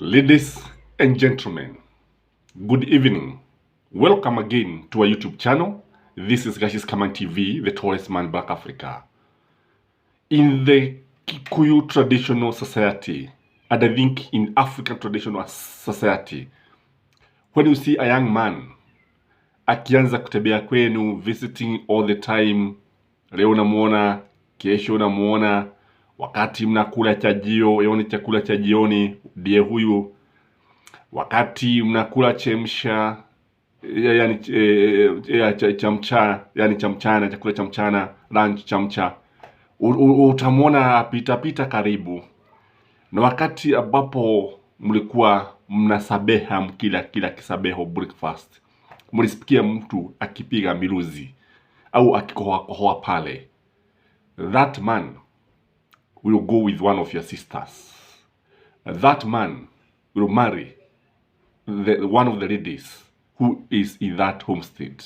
Ladies and gentlemen, good evening. Welcome again to our YouTube channel. This is Gashi's Kaman TV, the tallest man in Black Africa. In the Kikuyu traditional society, and I think in African traditional society, when you see a young man akianza kutembea kwenu, visiting all the time, leo unamuona, kesho unamuona, wakati mnakula chajio, yaani chakula cha jioni, ndiye huyu. Wakati mnakula chemsha, yani chamchana, chakula cha mchana, lunch chamcha, utamwona pita karibu. Na wakati ambapo mlikuwa mnasabeha mkila kisabeho breakfast, mlisikia mtu akipiga miluzi au akikohoa pale, that man will go with one of your sisters. That man will marry one of the ladies who is in that homestead.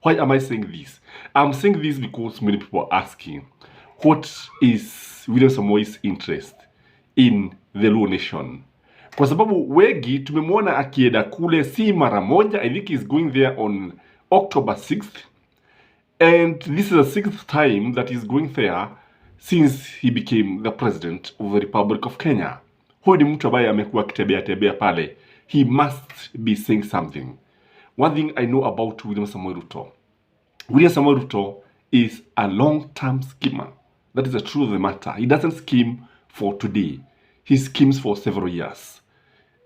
Why am I saying this? I'm saying this because many people are asking, what is William Samoei's interest in the LUO nation? Kwa sababu wengi tumemwona akienda kule si mara moja. I think he's going there on October 6th. And this is the 6th time that he's going there since he became the president of the Republic of Kenya. Huyu ni mtu ambaye amekuwa akitembea pale. He must be saying something. One thing I know about William Samoei Ruto. William Samoei Ruto is a long-term schemer. That is the truth of the matter. He doesn't scheme for today. He schemes for several years.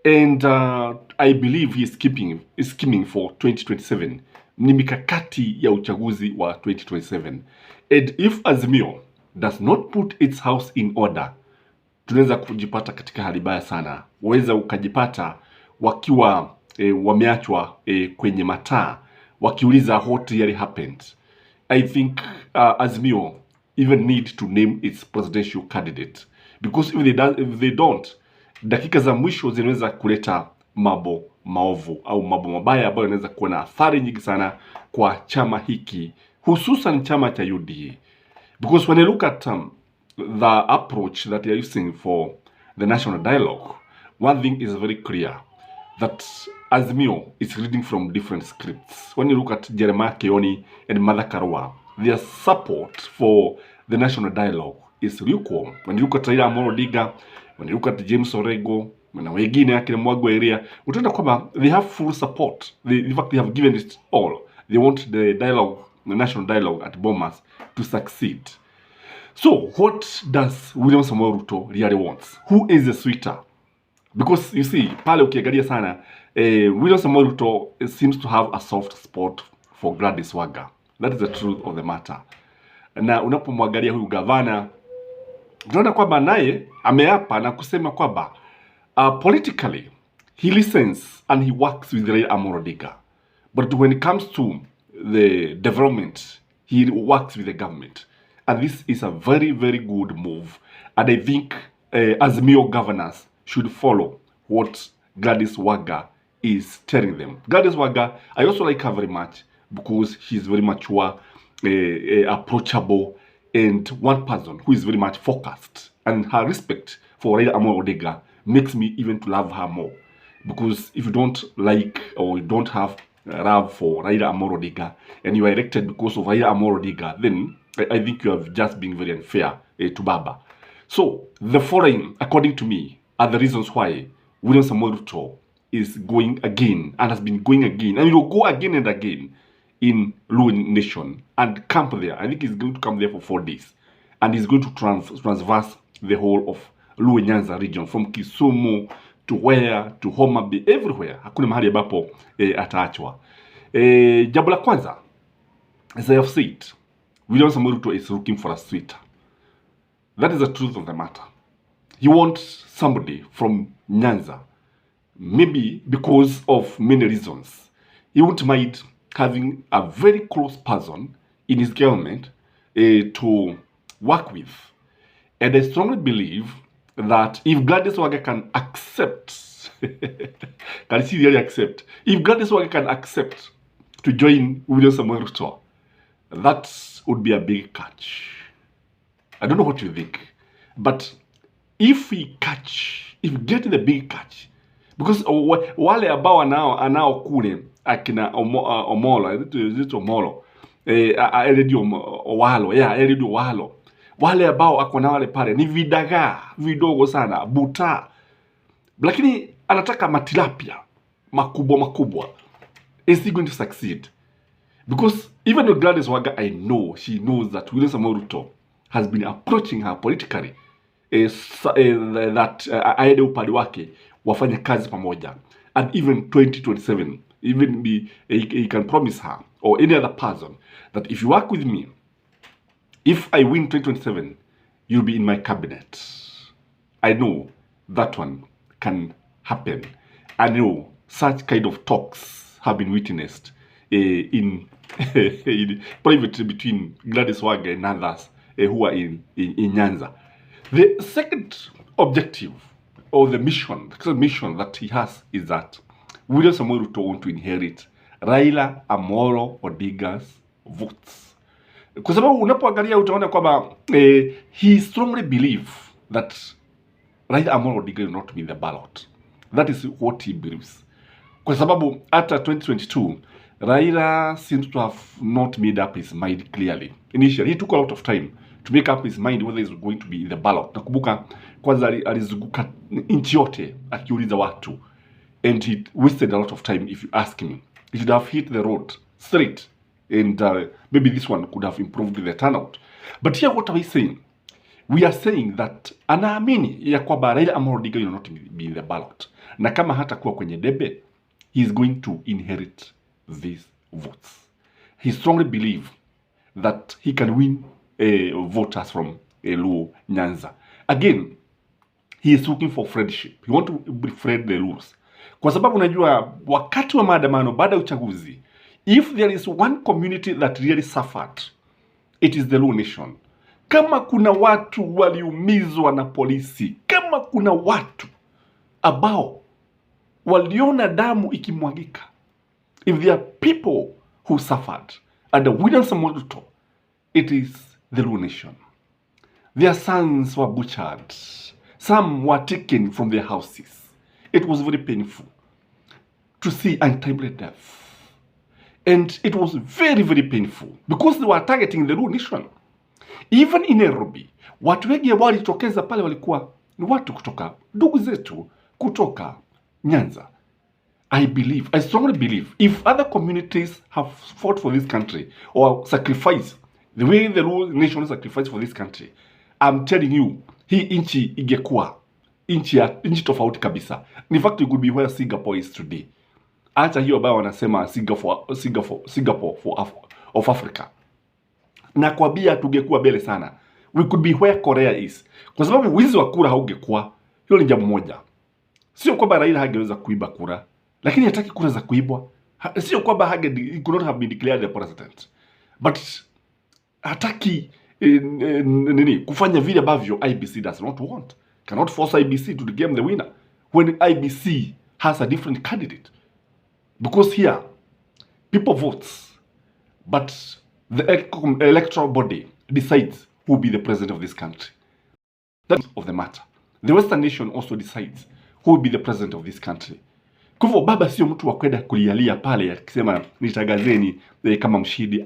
And I believe he is scheming for 2027. Ni mikakati ya uchaguzi wa 2027. And if Azimio does not put its house in order, tunaweza kujipata katika hali baya sana. Waweza ukajipata wakiwa wameachwa kwenye mataa wakiuliza what really happened. I think Azimio even need to name its presidential candidate, because if they don't, dakika za mwisho zinaweza kuleta mambo maovu au mambo mabaya ambayo yanaweza kuwa na athari nyingi sana kwa chama hiki, hususan chama cha UDA. Because when I look at the approach that they are using for the national dialogue, one thing is very clear, that Azimio is reading from different scripts. When you look at Jeremiah Kioni and Martha Karua, their support for the national dialogue is lukewarm. When you look at Raila Amolo Odinga, when you look at James Orego, na wengine akina Mwagwa area, utaona kwamba they have full support. In fact, they have given it all. They want the dialogue, the national dialogue at Bomas to succeed. So, what does William Samoei Ruto really wants? Who is the SUITOR? Because you see, pale ukiangalia sana, William Samoei Ruto seems to have a soft spot for Gladys Wanga. That is the truth of the matter. Na unapomwangalia huyu gavana, unaona kwamba naye ameapa na kusema kwamba politically he listens and he works with Raila Amolo Odinga. But when it comes to the development, he works with the government. And this is a very, very good move. And I think Azimio governors should follow what Gladys Wanga is telling them. Gladys Wanga, I also like her very much because she's very mature, approachable, and one person who is very much focused. And her respect for Raila Amolo Odinga makes me even to love her more. Because if you don't like or you don't have love for Raila Amolo Odinga and you are elected because of Raila Amolo Odinga, then I think you have just been very unfair to Baba. So, the following, according to me, are the reasons why William Samoei Ruto is going again and has been going again and will go again and again in LUO nation and camp there. I think he's going to come there for 4 days. And he's going to transverse the whole of LUO Nyanza region, from Kisumu to where, to Homa Bay, everywhere. Hakuna mahali ambapo ataachwa. Jambo la kwanza, as I have said, William Samoei Ruto is looking for a SUITOR. That is the truth of the matter. He wants somebody from Nyanza, maybe because of many reasons. He won't mind having a very close person in his government to work with. And I strongly believe that if Gladys Wanga can accept, can she really accept? If Gladys Wanga can accept to join William Samoei Ruto, that would be a big catch. I don't know what you think, but if we get the big catch, because wale ambao anao kule akina Omolo zito Omolo Eliud Owalo Eliud Owalo, wale ambao ako na wale pale ni vidagaa vidogo sana buta, lakini anataka matilapia makubwa. Is he going to succeed? Because even with Gladys Wanga, I know she knows that William Samoei Ruto has been approaching her politically that aende upande wake wafanye kazi pamoja, and even 2027 even he can promise her or any other person that if you work with me, if I win 2027, you'll be in my cabinet. I know that one can happen. I know such kind of talks have been witnessed in private between Gladys Wanga and others who are in Nyanza. The second objective or the mission that he has is that William Samoei Ruto want to inherit Raila Amolo Odinga's votes. Kwa sababu unapoangalia utaona kwamba he strongly believe that Raila Amolo Odinga will not be in the ballot. That is what he believes. Kwa sababu after 2022 Raila seems to have not made up his mind clearly. Initially he took a lot of time to make up his mind whether he's going to be in the ballot. Nakumbuka kwanza alizunguka nchi yote akiuliza watu, and he wasted a lot of time. If you ask me, he should have hit the road straight, and maybe this one could have improved the turnout. But here what are we saying? We are saying that anaamini ya kwamba Raila Amolo Odinga will not be in the ballot, na kama hata kuwa kwenye debe, he is going to inherit these votes. He strongly believes that he can win voters from LUO Nyanza. Again, he is looking for friendship. He want to befriend the LUOs. Kwa sababu unajua wakati wa maandamano baada ya uchaguzi, if there is one community that really suffered, it is the LUO nation. Kama kuna watu waliumizwa na polisi, kama kuna watu ambao waliona damu ikimwagika, if there are people who suffered under William Samoei Ruto, it is the LUO nation. Their sons were butchered. Some were taken from their houses. It was very painful to see untimely death. And it was very, very painful because they were targeting the LUO nation. Even in Nairobi, watu wengi walitokeza pale walikuwa ni watu kutoka ndugu zetu kutoka Nyanza. I strongly believe if other communities have fought for this country or sacrificed the way the LUO nation sacrificed for this country, I'm telling you, hii inchi ingekuwa inchi tofauti kabisa. In fact, it could be where Singapore is today. Acha hiyo ambayo wanasema Singapore of Africa. Na kwambia tungekuwa mbele sana. We could be where Korea is. Kwa sababu wizi wa kura haungekuwa. Hilo ni jambo moja. Sio kwamba Raila hangeweza kuiba kura, lakini hataki kura za kuibwa. Sio kwamba he could not have been declared the president. But hataki kufanya vile ambavyo IBC does not want. Cannot force IBC to become the winner when IBC has a different candidate. Because here, people votes, but the electoral body decides who will be the president of this country. That's of the matter. The Western nation also decides who will be the president of this country. Kwa hivyo baba sio mtu wa kwenda kulialia pale akisema nitagazeni kama mshindi.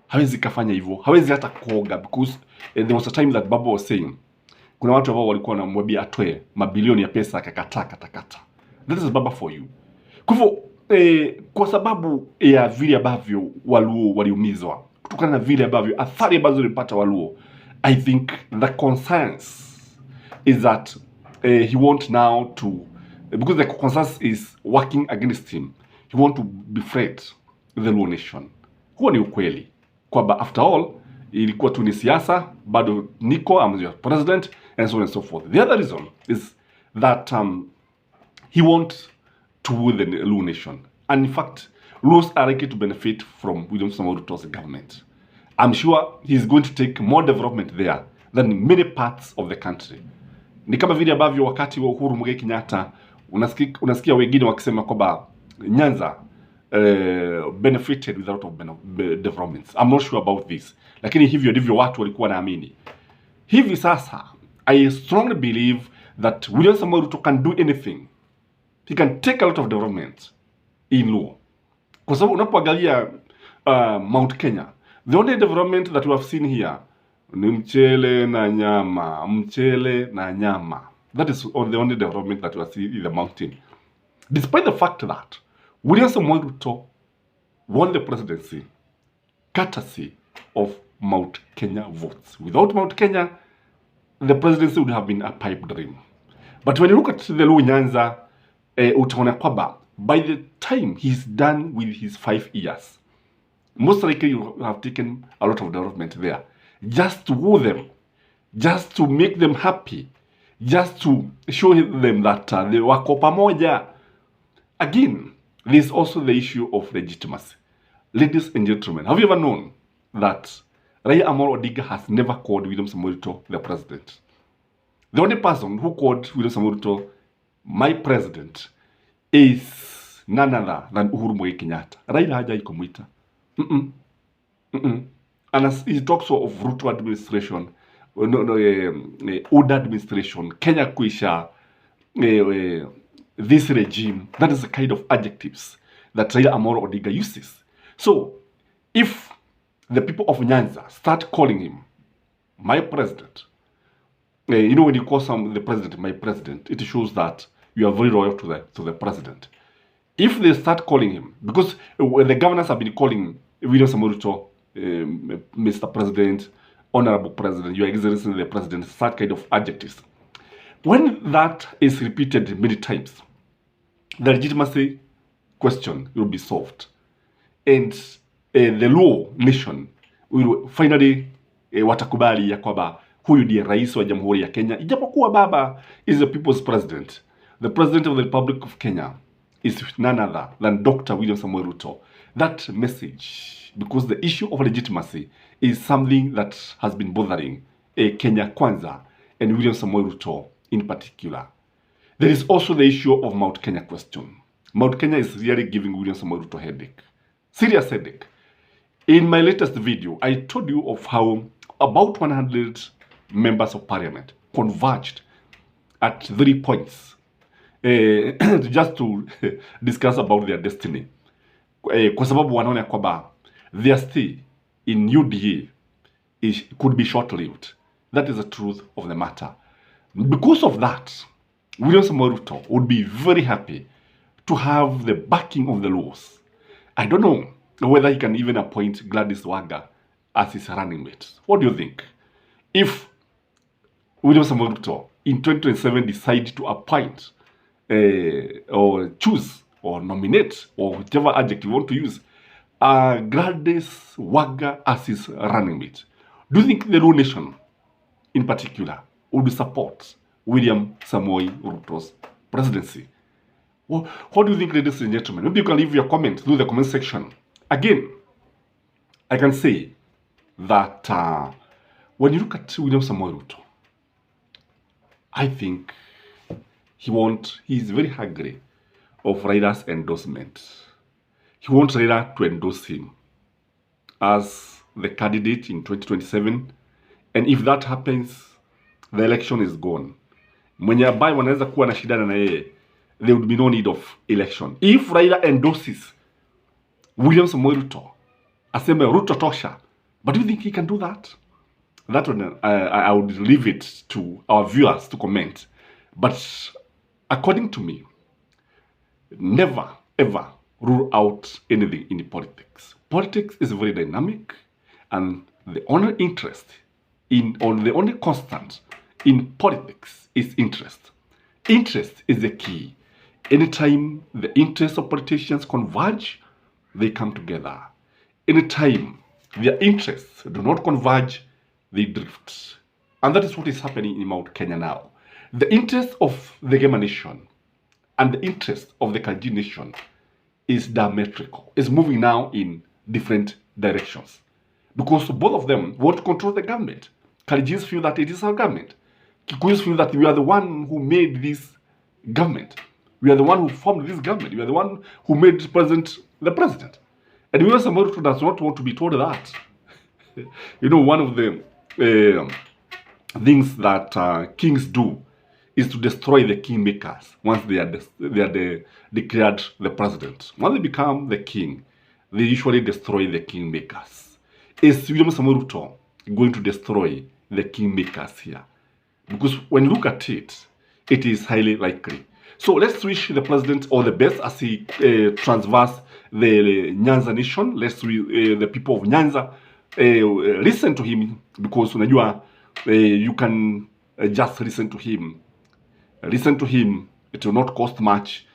Hawezi kafanya hivyo. Hawezi hata kuoga because there was a time that baba was saying kuna watu ambao walikuwa wanamwambia atoe mabilioni ya pesa akakataa. That is baba for you. Kwa hivyo kwa sababu ya vile ambavyo Waluo waliumizwa, kutokana na vile ambavyo athari ambazo walipata Waluo, I think the consensus is that he want now to, because the consensus is working against him, he want to befriend the LUO nation. Huo ni ukweli kwamba after all ilikuwa tu ni siasa, bado niko am your president and so on and so forth. The other reason is that he want to win the LUO nation. And in fact, LUOs are likely to benefit from William Samoei Ruto's government. I'm sure he's going to take more development there than many parts of the country. Ni kama vile ambavyo wakati wa Uhuru Muigai Kenyatta unasikia wengine wakisema kwamba Nyanza benefited with a lot of developments. I'm not sure about this. Lakini hivyo ndivyo watu walikuwa naamini. Hivi sasa, I strongly believe that William Samoei Ruto can do anything. he can take a lot of development in LUO. Kwa sababu unapoangalia Mount Kenya, the only development that we have seen here ni mchele na nyama, mchele na nyama. That is the only development that we have seen in the mountain. Despite the fact that William Samoei Ruto won the presidency courtesy of Mount Kenya votes. Without Mount Kenya, the presidency would have been a pipe dream. But when you look at the LUO Nyanza, utaona kwamba by the time he's done with his 5 years, most likely you have taken a lot of development there. Just to woo them, just to make them happy, just to show them that they wako pamoja. Again, there's also the issue of legitimacy. Ladies and gentlemen, have you ever known that Raila Amolo Odinga has never called William Samoei Ruto the president? The only person who called William Samoei Ruto my president is none other than Uhuru Muigai Kenyatta. Raila hajai kumuita. And as he talks of RUTO administration, UDA administration, Kenya kuisha, this regime, that is the kind of adjectives that Raila Amolo Odinga uses. So, if the people of Nyanza start calling him my president, you know, when you call the president my president, it shows that you are very loyal to the president. If they start calling him, because the governors have been calling William Samoei Ruto Mr. President, Honorable President, Your Excellency the President, such kind of adjectives. When that is repeated many times, the legitimacy question will be solved. And the LUO nation will finally watakubali ya kwamba huyu ndiye rais wa Jamhuri ya Kenya. Ijapokuwa baba is the people's president. The president of the Republic of Kenya is none other than Dr. William Samoei Ruto. That message, because the issue of legitimacy is something that has been bothering Kenya Kwanza and William Samoei Ruto in particular. There is also the issue of Mount Kenya question. Mount Kenya is really giving William Samoei Ruto headache. Serious headache. In my latest video, I told you of how about 100 members of parliament converged at 3 points just to discuss about their destiny. Kwa sababu wanaona kwamba their stay in UDA could be short-lived. That is the truth of the matter. Because of that, William Samoei Ruto would be very happy to have the backing of the LUOs. I don't know whether he can even appoint Gladys Wanga as his running mate. What do you think? If William Samoei Ruto in 2027 decide to appoint or choose or nominate or whichever adjective you want to use Gladys Wanga as his running mate, do you think the LUO nation in particular would support William Samoei Ruto's presidency? Well, what do you think, ladies and gentlemen? Maybe you can leave your comment through the comment section. Again, I can say that when you look at William Samoei Ruto, I think he is very hungry of Raila's endorsement. He wants Raila to endorse him as the candidate in 2027. And if that happens, the election is gone. Mwenye ambaye wanaweza kuwa na shidana na yeye, there would be no need of election. If Raila endorses William Samoei Ruto, aseme Ruto tosha, but do you think he can do that? That one, I would leave it to our viewers to comment. But according to me, never ever rule out anything in politics. Politics is very dynamic, and the only interest the only constant in politics is interest. Interest is the key. Anytime the interests of politicians converge, they come together. Anytime their interests do not converge, they drift. And that is what is happening in Mount Kenya now. The interest of the Gema nation and the interest of the Kalenjin nation is diametrical. It's moving now in different directions. Because both of them want to control the government. Kalenjins feel that it is our government. Kikuyus feel that we are the one who made this government. We are the one who formed this government. We are the one who made the president. And William Samoei Ruto does not want to be told that. You know, one of the things that kings do is to destroy the kingmakers once they are declared the president. Once they become the king, they usually destroy the kingmakers. Is William Samoei Ruto going to destroy the kingmakers here? Because when you look at it, it is highly likely. So let's wish the president all the best as he transverse the Nyanza nation. Let's the people of Nyanza listen to him, because unajua you can just listen to him. Listen to him, it will not cost much.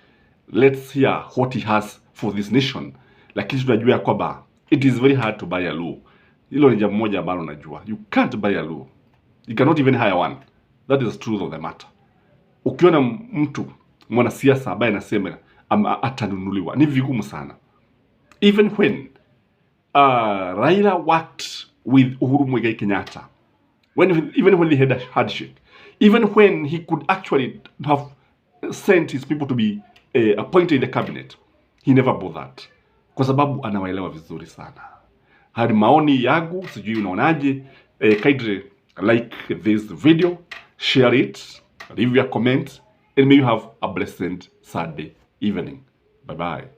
Let's hear what he has for this nation. Lakini tunajua ya kwamba it is very hard to buy a LUO. Hilo ni jambo moja ambalo najua. You can't buy a LUO. You cannot even hire one. That is the truth of the matter. Ukiona mtu mwanasiasa ambaye anasema atanunuliwa, ni vigumu sana. Even when Raila worked with Uhuru Muigai Kenyatta, even when they had a handshake, even when he could actually have sent his people to be appointed in the cabinet, he never bothered, kwa sababu anawaelewa vizuri sana. Hadi maoni yangu, sijui unaonaje? Kindly like this video, share it, leave your comment, and may you have a blessed Sunday evening. Bye bye.